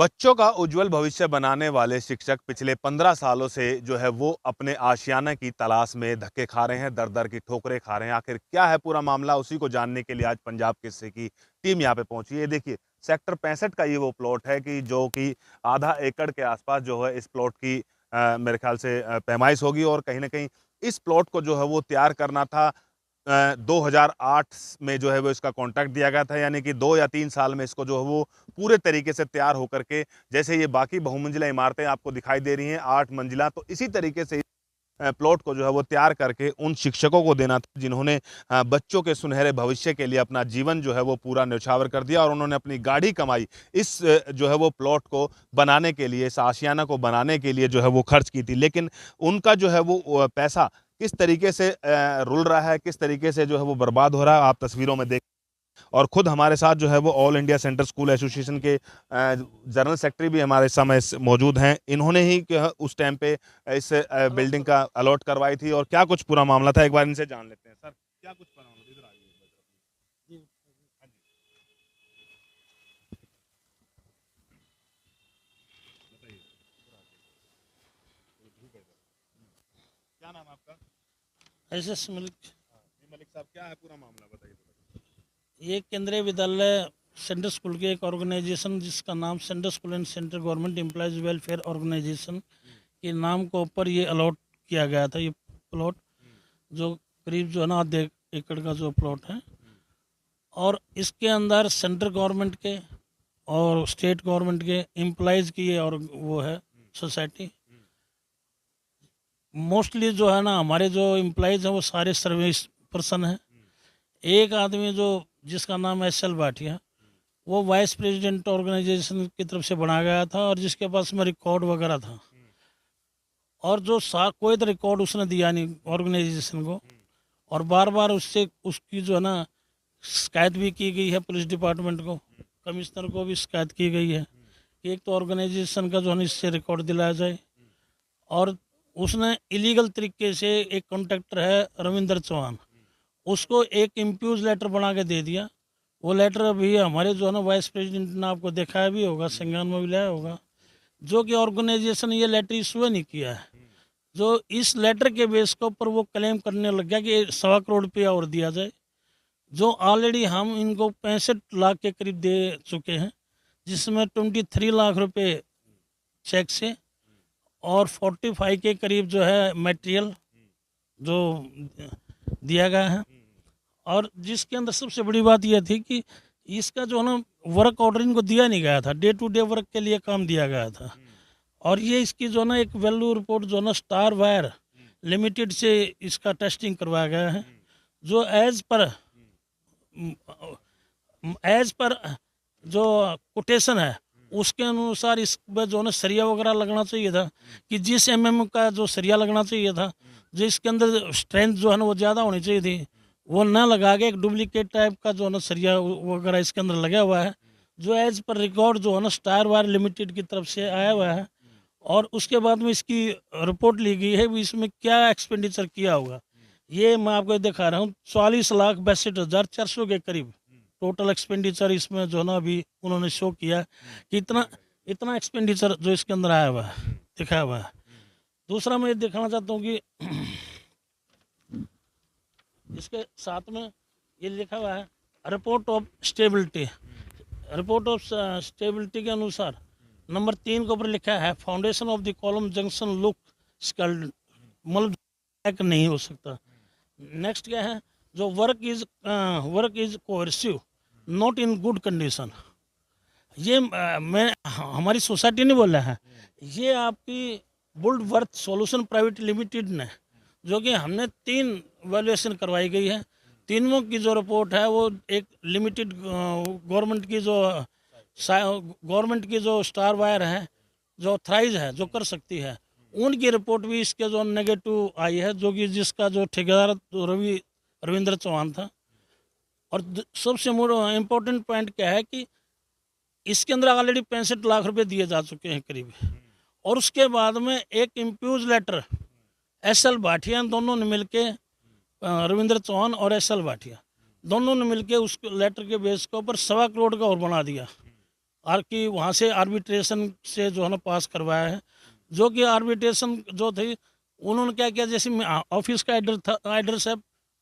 बच्चों का उज्जवल भविष्य बनाने वाले शिक्षक पिछले 15 सालों से जो है वो अपने आशियाना की तलाश में धक्के खा रहे हैं, दर-दर की ठोकरें खा रहे हैं। आखिर क्या है पूरा मामला, उसी को जानने के लिए आज पंजाब केसरी की टीम यहाँ पे पहुंची है। देखिए, सेक्टर 65 का ये वो प्लॉट है कि जो कि आधा एकड़ के आसपास जो है इस प्लॉट की मेरे ख्याल से पैमाइश होगी और कहीं न कहीं इस प्लॉट को जो है वो तैयार करना था 2008 में जो है वो इसका कॉन्ट्रैक्ट दिया गया था, यानी कि 2 या 3 साल में इसको जो है वो पूरे तरीके से तैयार होकर के, जैसे ये बाकी बहुमंजिला इमारतें आपको दिखाई दे रही हैं 8 मंजिला, तो इसी तरीके से प्लॉट को जो है वो तैयार करके उन शिक्षकों को देना था जिन्होंने बच्चों के सुनहरे भविष्य के लिए अपना जीवन जो है वो पूरा न्यौछावर कर दिया और उन्होंने अपनी गाढ़ी कमाई इस जो है वो प्लॉट को बनाने के लिए, इस आशियाना को बनाने के लिए जो है वो खर्च की थी। लेकिन उनका जो है वो पैसा किस तरीके से रुल रहा है, किस तरीके से जो है वो बर्बाद हो रहा है, आप तस्वीरों में देख। और खुद हमारे साथ जो है वो all India centre school association के जनरल सेक्रेटरी भी हमारे समय मौजूद हैं। इन्होंने ही उस टाइम पे इस बिल्डिंग का अलॉट करवाई थी और क्या कुछ पूरा मामला था, एक बार इनसे जान लेते हैं। सर, क्या कुछ पूरा मामला, इधर आइए। हाँ जी, बताइए। क्या नाम है आपका? एसएस मलिक। जी, मलिक साहब, क्या है पूरा मामला, बताइए थोड़ा। ये केंद्रीय विद्यालय सेंट्रल स्कूल की एक ऑर्गेनाइजेशन जिसका नाम Central School and Central Government Employees Welfare Organisation के नाम को ऊपर ये अलॉट किया गया था। ये प्लॉट जो करीब जो है ना आधे एकड़ का जो प्लॉट है, और इसके अंदर सेंट्रल गवर्नमेंट के और स्टेट गवर्नमेंट के एम्प्लॉयज़ की ये और वो है सोसाइटी। मोस्टली जो है ना हमारे जो एम्प्लॉयज़ हैं वो सारे सर्विस पर्सन हैं। एक आदमी जो जिसका नाम एस.एल. भाटिया, वो वाइस प्रेसिडेंट ऑर्गेनाइजेशन की तरफ से बनाया गया था और जिसके पास में रिकॉर्ड वगैरह था, और जो कोई तो रिकॉर्ड उसने दिया नहीं ऑर्गेनाइजेशन को, और बार बार उससे उसकी जो है ना शिकायत भी की गई है पुलिस डिपार्टमेंट को, कमिश्नर को भी शिकायत की गई है कि एक तो ऑर्गेनाइजेशन का जो है ना इससे रिकॉर्ड दिलाया जाए। और उसने इलीगल तरीके से एक कॉन्ट्रैक्टर है रविंद्र चौहान, उसको एक इम्प्यूज लेटर बना के दे दिया। वो लेटर अभी हमारे जो है ना वाइस प्रेसिडेंट ने आपको दिखाया भी होगा, संज्ञान में भी लाया होगा, जो कि ऑर्गेनाइजेशन ये लेटर इशू नहीं किया है। जो इस लेटर के बेस के ऊपर वो क्लेम करने लग गया कि 1.25 करोड़ और दिया जाए, जो ऑलरेडी हम इनको 65 लाख के करीब दे चुके हैं, जिसमें 23 लाख रुपए चेक से और 45 के करीब जो है मटेरियल जो दिया गया है। और जिसके अंदर सबसे बड़ी बात यह थी कि इसका जो है ना वर्क ऑर्डर इनको दिया नहीं गया था, डे टू डे वर्क के लिए काम दिया गया था। और ये इसकी जो है ना एक वैल्यू रिपोर्ट जो है ना स्टार वायर लिमिटेड से इसका टेस्टिंग करवाया गया है, जो एज पर जो कोटेशन है उसके अनुसार इस पर जो है ना सरिया वगैरह लगना चाहिए था, कि जिस का जो सरिया लगना चाहिए था, जो इसके अंदर स्ट्रेंथ जो है ना वो ज़्यादा होनी चाहिए थी, वो ना लगा के एक डुप्लीकेट टाइप का जो है ना सरिया वगैरह इसके अंदर लगा हुआ है, जो एज पर रिकॉर्ड जो है ना स्टार वायर लिमिटेड की तरफ से आया हुआ है। और उसके बाद में इसकी रिपोर्ट ली गई है भी इसमें क्या एक्सपेंडिचर किया होगा। ये मैं आपको दिखा रहा हूँ, 44,62,400 के करीब टोटल एक्सपेंडिचर इसमें जो है ना अभी उन्होंने शो किया कि इतना इतना एक्सपेंडिचर जो इसके अंदर आया हुआ है, दिखाया हुआ है। दूसरा मैं ये दिखाना चाहता हूँ कि इसके साथ में ये लिखा हुआ है report of stability. Report of stability के अनुसार नंबर 3 के ऊपर लिखा है foundation of the column junction look स्कल्ड, मतलब नहीं हो सकता। नेक्स्ट क्या है, जो work is corrosive not in good condition. ये मैं हमारी सोसाइटी ने बोला है, ये आपकी build worth solution private limited ने, जो कि हमने 3 वैल्यूएशन करवाई गई है, तीनों की जो रिपोर्ट है वो एक लिमिटेड गवर्नमेंट की जो स्टार वायर है जो ऑथराइज है जो कर सकती है, उनकी रिपोर्ट भी इसके जो नेगेटिव आई है, जो कि जिसका जो ठेकेदार रविंद्र चौहान था। और सबसे इम्पोर्टेंट पॉइंट क्या है कि इसके अंदर ऑलरेडी 65 लाख रुपए दिए जा चुके हैं करीब, और उसके बाद में एक इम्प्यूज लेटर एस.एल. भाटिया दोनों ने मिलके, रविंद्र चौहान और एस.एल. भाटिया दोनों ने मिलके उस लेटर के बेस के ऊपर 1.25 करोड़ का और बना दिया। और कि वहाँ से आर्बिट्रेशन से जो है ना पास करवाया है, जो कि आर्बिट्रेशन जो थी उन्होंने क्या किया, जैसे ऑफिस का एड्रेस है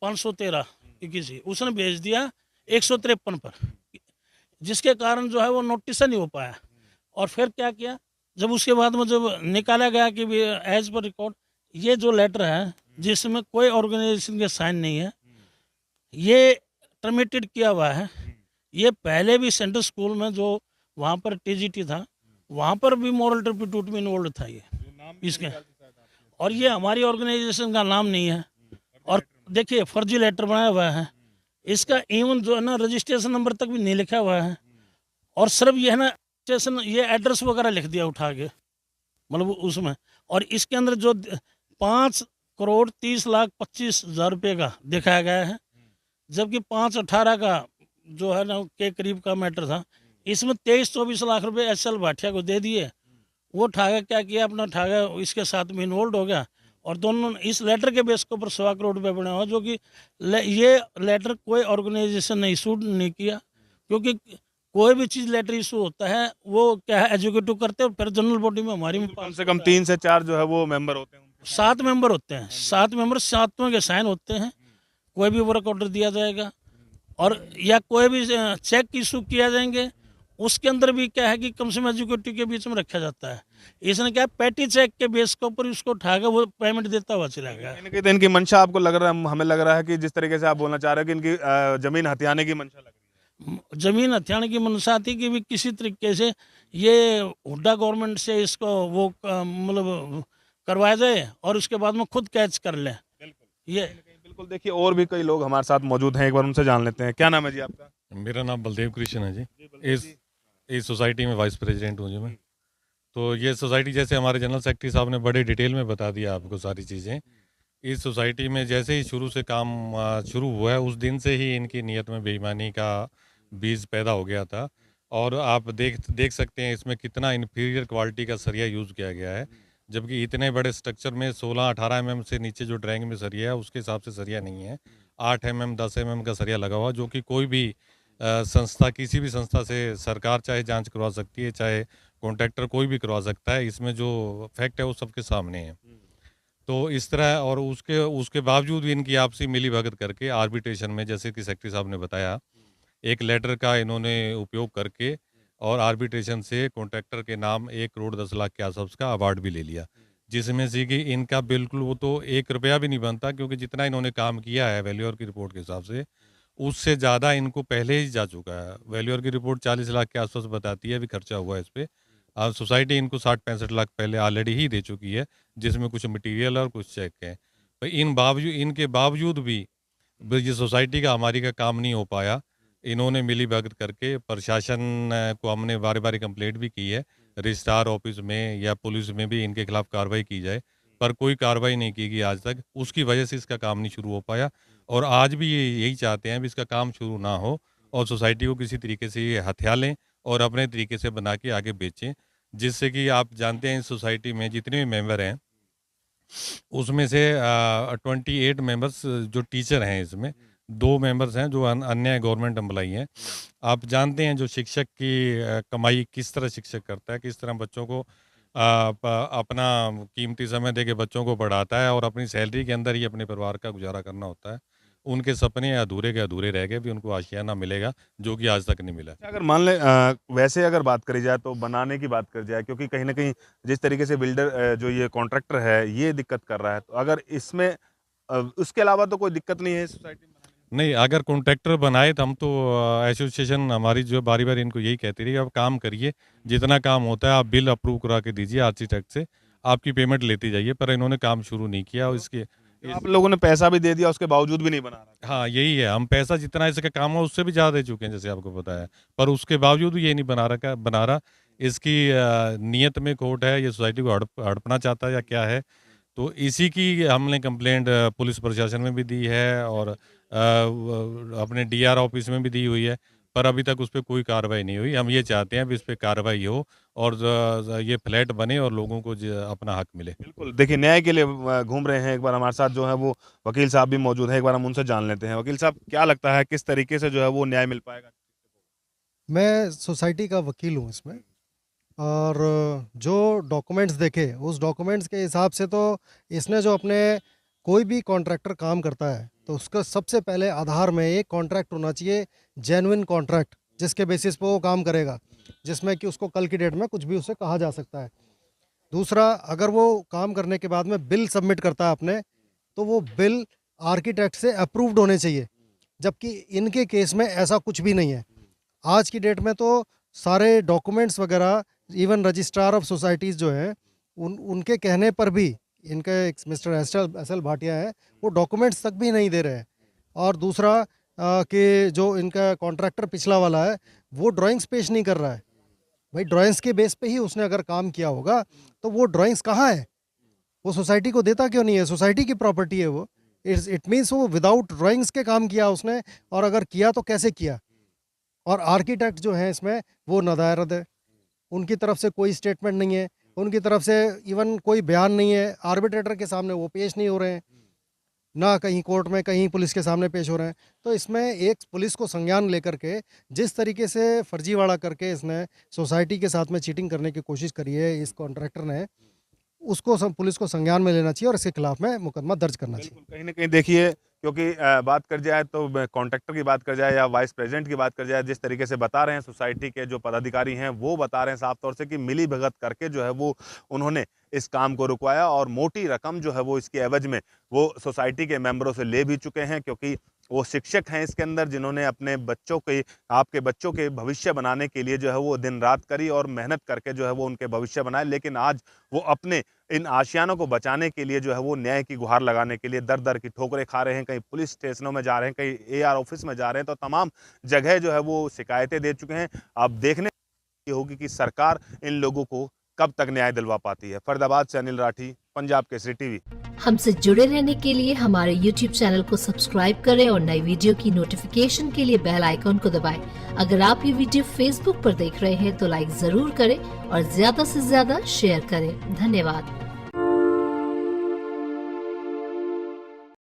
513 किसी, उसने भेज दिया 153 पर, जिसके कारण जो है वो नोटिस नहीं हो पाया। और फिर क्या किया, जब उसके बाद में जब निकाला गया कि एज पर रिकॉर्ड ये जो लेटर है जिसमें कोई ऑर्गेनाइजेशन के साइन नहीं है, ये टर्मिनेटेड किया हुआ है। ये पहले भी सेंट्रल स्कूल में जो वहाँ पर टीजीटी था, वहाँ पर भी मॉरल टर्पिट्यूड में इन्वॉल्व था ये इसके, और ये हमारी ऑर्गेनाइजेशन का नाम नहीं है। और देखिए फर्जी लेटर बनाया हुआ है, इसका इवन जो है ना रजिस्ट्रेशन नंबर तक भी नहीं लिखा हुआ है, और सिर्फ ये है ना स्टेशन ये एड्रेस वगैरह लिख दिया उठा के, मतलब उसमें। और इसके अंदर जो 5,30,25,00,000 रुपये का दिखाया गया है, जबकि 5,18 का जो है ना के करीब का मैटर था, इसमें 23-24 लाख रुपए एस.एल. भाटिया को दे दिए। वो ठागा क्या किया, अपना ठागा इसके साथ में इन्वॉल्व हो गया, और दोनों इस लेटर के बेस के ऊपर 1.25 करोड़ रुपये बना हुआ, जो कि ये लेटर कोई ऑर्गेनाइजेशन ने इशू नहीं किया, क्योंकि कोई भी चीज़ लेटर इशू होता है वो क्या है एजुकेटिव करते हैं, और फिर जनरल बॉडी में हमारी में कम से कम 3 से 4 जो है वो मेंबर होते हैं उनके। 7 मेंबर होते हैं, 7 मेंबर, 7वें के साइन होते हैं। कोई भी वर्क ऑर्डर दिया जाएगा और या कोई भी चेक इशू किया जाएंगे, उसके अंदर भी क्या है कि कम से कम एजुकेटिव के बीच में रखा जाता है। इसने क्या पैटी चेक के बेस के ऊपर उसको उठाकर वो पेमेंट देता हुआ चला गया। कहीं न कहीं तो इनकी मंशा आपको लग रहा है, हमें लग रहा है कि जिस तरीके से आप बोलना चाह रहे हो कि इनकी ज़मीन हथियाने की मंशा लग रही है। जमीन हथियाने की मंशा थी कि भी किसी तरीके से ये हुड्डा गवर्नमेंट से इसको वो मतलब करवाया जाए और उसके बाद में खुद कैच कर लें ये। बिल्कुल, देखिए और भी कई लोग हमारे साथ मौजूद हैं, एक बार उनसे जान लेते हैं। क्या नाम है जी आपका? मेरा नाम बलदेव कृष्ण है जी। इस सोसाइटी में वाइस प्रेसिडेंट हूँ जी मैं। तो ये सोसाइटी जैसे हमारे जनरल सेक्रेटरी साहब ने बड़े डिटेल में बता दिया आपको सारी चीज़ें। इस सोसाइटी में जैसे ही शुरू से काम शुरू हुआ है, उस दिन से ही इनकी नीयत में बेईमानी का बीज पैदा हो गया था। और आप देख सकते हैं इसमें कितना इन्फीरियर क्वालिटी का सरिया यूज़ किया गया है, जबकि इतने बड़े स्ट्रक्चर में 16-18 mm से नीचे जो ड्राइंग में सरिया है उसके हिसाब से सरिया नहीं है। 8 mm 10 mm का सरिया लगा हुआ, जो कि कोई भी संस्था, किसी भी संस्था से सरकार चाहे जांच करवा सकती है, चाहे कॉन्ट्रैक्टर कोई भी करवा सकता है। इसमें जो फैक्ट है वो सबके सामने है। तो इस तरह, और उसके उसके बावजूद भी इनकी आपसी मिली भगत करके आर्बिट्रेशन में, जैसे कि सेक्रेटरी साहब ने बताया, एक लेटर का इन्होंने उपयोग करके और आर्बिट्रेशन से कॉन्ट्रैक्टर के नाम 1,10,00,000 के आसपास का अवार्ड भी ले लिया, जिसमें से कि इनका बिल्कुल वो तो 1 रुपया भी नहीं बनता, क्योंकि जितना इन्होंने काम किया है वैल्यूअर की रिपोर्ट के हिसाब से, उससे ज़्यादा इनको पहले ही जा चुका है। वैल्यूअर की रिपोर्ट 40 लाख के आसपास बताती है अभी खर्चा हुआ है इस पे। सोसाइटी इनको 60-65 लाख पहले ऑलरेडी ही दे चुकी है, जिसमें कुछ मटेरियल और कुछ चेक है। पर इनके बावजूद भी ये सोसाइटी का, हमारी का काम नहीं हो पाया। इन्होंने मिली भगत करके प्रशासन को हमने बारी-बारी कंप्लेंट भी की है, रजिस्ट्रार ऑफिस में या पुलिस में भी इनके खिलाफ कार्रवाई की जाए, पर कोई कार्रवाई नहीं की गई आज तक। उसकी वजह से इसका काम नहीं शुरू हो पाया, और आज भी ये यही चाहते हैं भी इसका काम शुरू ना हो और सोसाइटी को किसी तरीके से ये हथिया लें और अपने तरीके से बना के आगे बेचें। जिससे कि आप जानते हैं इस सोसाइटी में जितने भी मेंबर हैं, उसमें से 28 मेंबर्स जो टीचर हैं, इसमें 2 मेंबर्स हैं जो अन्य गवर्नमेंट एम्प्लॉई हैं। आप जानते हैं जो शिक्षक की कमाई किस तरह शिक्षक करता है, किस तरह बच्चों को अपना कीमती समय दे के बच्चों को पढ़ाता है, और अपनी सैलरी के अंदर ही अपने परिवार का गुजारा करना होता है। उनके सपने अधूरे के अधूरे रह गए, भी उनको आशियाना मिलेगा जो कि आज तक नहीं मिला। अच्छा, अगर मान लें वैसे अगर बात करी जाए तो बनाने की बात करी जाए, क्योंकि कहीं न कहीं जिस तरीके से बिल्डर जो ये कॉन्ट्रैक्टर है ये दिक्कत कर रहा है, तो अगर इसमें उसके अलावा तो कोई दिक्कत नहीं है इस सोसाइटी में? नहीं, अगर कॉन्ट्रैक्टर बनाए तो हम तो एसोसिएशन हमारी जो बारी-बारी इनको यही कहती रही, आप काम करिए, जितना काम होता है आप बिल अप्रूव करा के दीजिए आर्किटेक्ट से, आपकी पेमेंट लेती जाइए। पर इन्होंने काम शुरू नहीं किया, और इसके तो आप लोगों ने पैसा भी दे दिया उसके बावजूद भी नहीं बना रहा? हाँ, यही है, हम पैसा जितना इसका काम है उससे भी ज़्यादा दे चुके हैं, जैसे आपको पता है, पर उसके बावजूद भी ये नहीं बना रहा। इसकी नीयत में खोट है, ये सोसाइटी को हड़पना चाहता है या क्या है? तो इसी की हमने कंप्लेंट पुलिस प्रशासन में भी दी है, और अपने डीआर ऑफिस में भी दी हुई है, पर अभी तक उस पे कोई कार्रवाई नहीं हुई। हम ये चाहते हैं भी इस पे कार्रवाई हो और ये फ्लैट बने और लोगों को अपना हक मिले। बिल्कुल, देखिए न्याय के लिए घूम रहे हैं, एक बार हमारे साथ जो है वो वकील साहब भी मौजूद हैं, एक बार हम उनसे जान लेते हैं। वकील साहब, क्या लगता है किस तरीके से जो है वो न्याय मिल पाएगा? मैं सोसाइटी का वकील हूँ इसमें, और जो डॉक्यूमेंट्स देखे उस डॉक्यूमेंट्स के हिसाब से तो इसने जो अपने कोई भी कॉन्ट्रैक्टर काम करता है तो उसका सबसे पहले आधार में एक कॉन्ट्रैक्ट होना चाहिए, जेन्युइन कॉन्ट्रैक्ट, जिसके बेसिस पे वो काम करेगा, जिसमें कि उसको कल की डेट में कुछ भी उसे कहा जा सकता है। दूसरा, अगर वो काम करने के बाद में बिल सबमिट करता है अपने, तो वो बिल आर्किटेक्ट से अप्रूव्ड होने चाहिए, जबकि इनके केस में ऐसा कुछ भी नहीं है। आज की डेट में तो सारे डॉक्यूमेंट्स वगैरह, इवन रजिस्ट्रार ऑफ सोसाइटीज़ जो हैं उनके कहने पर भी, इनके मिस्टर एस एल भाटिया है, वो डॉक्यूमेंट्स तक भी नहीं दे रहे हैं। और दूसरा कि जो इनका कॉन्ट्रैक्टर पिछला वाला है वो ड्राइंग्स पेश नहीं कर रहा है। भाई ड्राइंग्स के बेस पे ही उसने अगर काम किया होगा तो वो ड्राइंग्स कहाँ है, वो सोसाइटी को देता क्यों नहीं है? सोसाइटी की प्रॉपर्टी है वो। इट मीन्स वो विदाउट ड्राइंग्स के काम किया उसने, और अगर किया तो कैसे किया। और आर्किटेक्ट जो है इसमें वो नादारद है, उनकी तरफ से कोई स्टेटमेंट नहीं है, उनकी तरफ से इवन कोई बयान नहीं है, आर्बिट्रेटर के सामने वो पेश नहीं हो रहे हैं, ना कहीं कोर्ट में कहीं पुलिस के सामने पेश हो रहे हैं। तो इसमें एक पुलिस को संज्ञान लेकर के जिस तरीके से फर्जीवाड़ा करके इसने सोसाइटी के साथ में चीटिंग करने की कोशिश करी है इस कॉन्ट्रैक्टर ने, उसको पुलिस को संज्ञान में लेना चाहिए और इसके खिलाफ में मुकदमा दर्ज करना चाहिए। बिल्कुल, कहीं न कहीं देखिए, क्योंकि बात कर जाए तो कॉन्ट्रैक्टर की बात कर जाए या वाइस प्रेसिडेंट की बात कर जाए, जिस तरीके से बता रहे हैं सोसाइटी के जो पदाधिकारी हैं वो बता रहे हैं साफ तौर से कि मिली भगत करके जो है वो उन्होंने इस काम को रुकवाया, और मोटी रकम जो है वो इसके एवज में वो सोसाइटी के मेंबरों से ले भी चुके हैं, क्योंकि वो शिक्षक हैं इसके अंदर जिन्होंने अपने बच्चों के, आपके बच्चों के भविष्य बनाने के लिए जो है वो दिन रात करी और मेहनत करके जो है वो उनके भविष्य बनाए। लेकिन आज वो अपने इन आशियानों को बचाने के लिए जो है वो न्याय की गुहार लगाने के लिए दर दर की ठोकरें खा रहे हैं। कहीं पुलिस स्टेशनों में जा रहे हैं, कहीं AR ऑफिस में जा रहे हैं, तो तमाम जगह जो है वो शिकायतें दे चुके हैं। अब देखने ये होगी कि सरकार इन लोगों को कब तक न्याय दिलवा पाती है। फरीदाबाद से अनिल राठी, पंजाब केसरी टीवी। हमसे जुड़े रहने के लिए हमारे YouTube चैनल को सब्सक्राइब करें और नई वीडियो की नोटिफिकेशन के लिए बेल आइकॉन को दबाएं। अगर आप ये वीडियो Facebook पर देख रहे हैं तो लाइक जरूर करें और ज्यादा से ज्यादा शेयर करें। धन्यवाद।